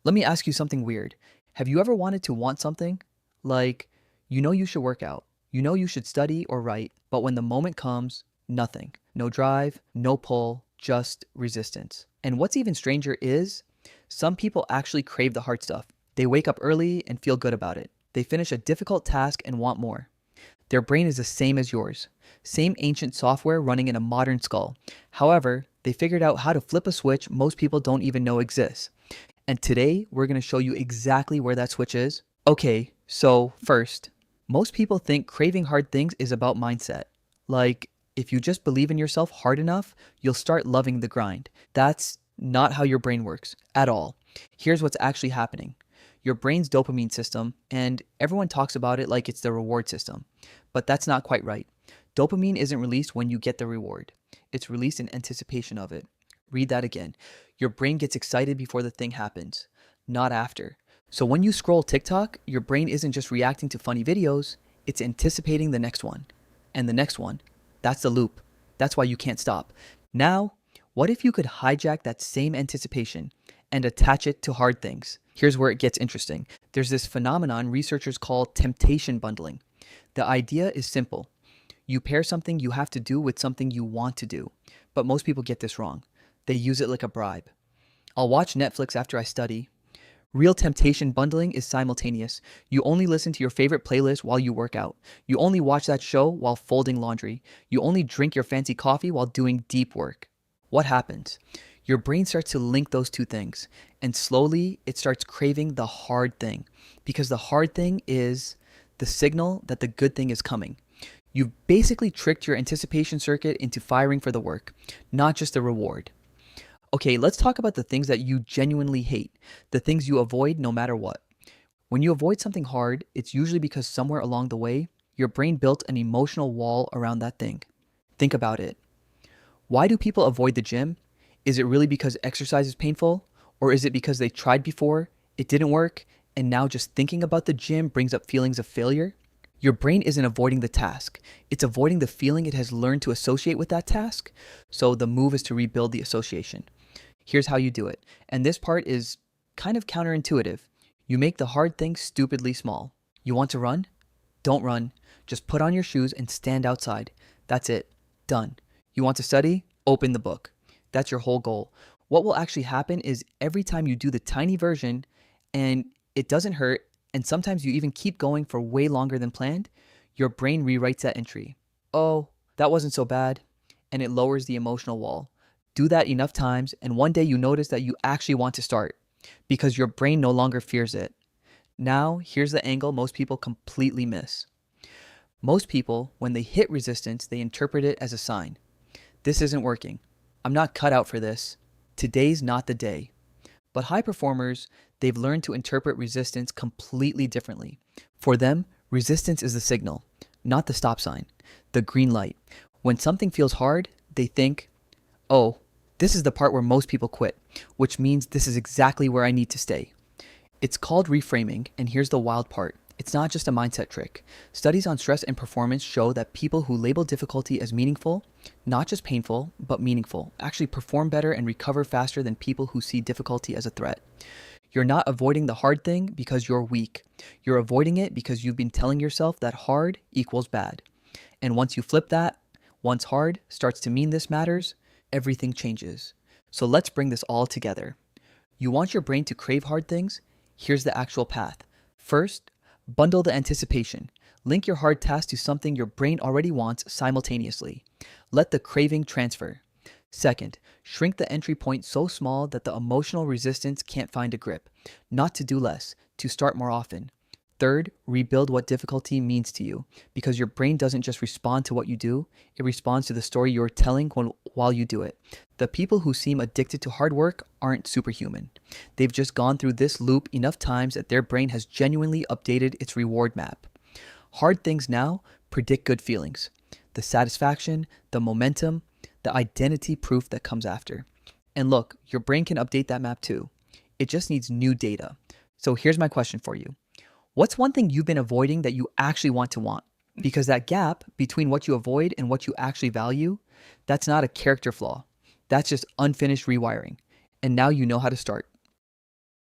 Let me ask you something weird. Have you ever wanted to want something? Like, you know you should work out, you know you should study or write, but when the moment comes, nothing. No drive, no pull, just resistance. And what's even stranger is some people actually crave the hard stuff. They wake up early and feel good about it. They finish a difficult task and want more. Their brain is the same as yours, same ancient software running in a modern skull. However, they figured out how to flip a switch most people don't even know exists. And today, we're going to show you exactly where that switch is. Okay, so first, most people think craving hard things is about mindset. Like, if you just believe in yourself hard enough, you'll start loving the grind. That's not how your brain works at all. Here's what's actually happening. Your brain's dopamine system, and everyone talks about it like it's the reward system, but that's not quite right. Dopamine isn't released when you get the reward. It's released in anticipation of it. Read that again. Your brain gets excited before the thing happens, not after. So when you scroll TikTok, your brain isn't just reacting to funny videos, it's anticipating the next one. And the next one. That's the loop. That's why you can't stop. Now, what if you could hijack that same anticipation and attach it to hard things? Here's where it gets interesting. There's this phenomenon researchers call temptation bundling. The idea is simple. You pair something you have to do with something you want to do. But most people get this wrong. They use it like a bribe. I'll watch Netflix after I study. Real temptation bundling is simultaneous. You only listen to your favorite playlist while you work out. You only watch that show while folding laundry. You only drink your fancy coffee while doing deep work. What happens? Your brain starts to link those two things, and slowly it starts craving the hard thing, because the hard thing is the signal that the good thing is coming. You've basically tricked your anticipation circuit into firing for the work, not just the reward. Okay, let's talk about the things that you genuinely hate, the things you avoid no matter what. When you avoid something hard, it's usually because somewhere along the way, your brain built an emotional wall around that thing. Think about it. Why do people avoid the gym? Is it really because exercise is painful? Or is it because they tried before, it didn't work, and now just thinking about the gym brings up feelings of failure? Your brain isn't avoiding the task. It's avoiding the feeling it has learned to associate with that task. So the move is to rebuild the association. Here's how you do it. And this part is kind of counterintuitive. You make the hard thing stupidly small. You want to run? Don't run. Just put on your shoes and stand outside. That's it. Done. You want to study? Open the book. That's your whole goal. What will actually happen is every time you do the tiny version and it doesn't hurt, and sometimes you even keep going for way longer than planned, your brain rewrites that entry. Oh, that wasn't so bad. And it lowers the emotional wall. Do that enough times, and one day you notice that you actually want to start because your brain no longer fears it. Now, here's the angle most people completely miss. Most people, when they hit resistance, they interpret it as a sign. This isn't working. I'm not cut out for this. Today's not the day. But high performers, they've learned to interpret resistance completely differently. For them, resistance is the signal, not the stop sign, the green light. When something feels hard, they think, oh, this is the part where most people quit, which means this is exactly where I need to stay. It's called reframing, and here's the wild part. It's not just a mindset trick. Studies on stress and performance show that people who label difficulty as meaningful, not just painful, but meaningful, actually perform better and recover faster than people who see difficulty as a threat. You're not avoiding the hard thing because you're weak. You're avoiding it because you've been telling yourself that hard equals bad. And once you flip that, once hard starts to mean this matters, everything changes. So let's bring this all together. You want your brain to crave hard things? Here's the actual path. First, bundle the anticipation. Link your hard task to something your brain already wants simultaneously. Let the craving transfer. Second, shrink the entry point so small that the emotional resistance can't find a grip. Not to do less, to start more often. Third, rebuild what difficulty means to you, because your brain doesn't just respond to what you do, it responds to the story you're telling while you do it. The people who seem addicted to hard work aren't superhuman. They've just gone through this loop enough times that their brain has genuinely updated its reward map. Hard things now predict good feelings. The satisfaction, the momentum, the identity proof that comes after. And look, your brain can update that map too. It just needs new data. So here's my question for you. What's one thing you've been avoiding that you actually want to want? Because that gap between what you avoid and what you actually value, that's not a character flaw. That's just unfinished rewiring. And now you know how to start.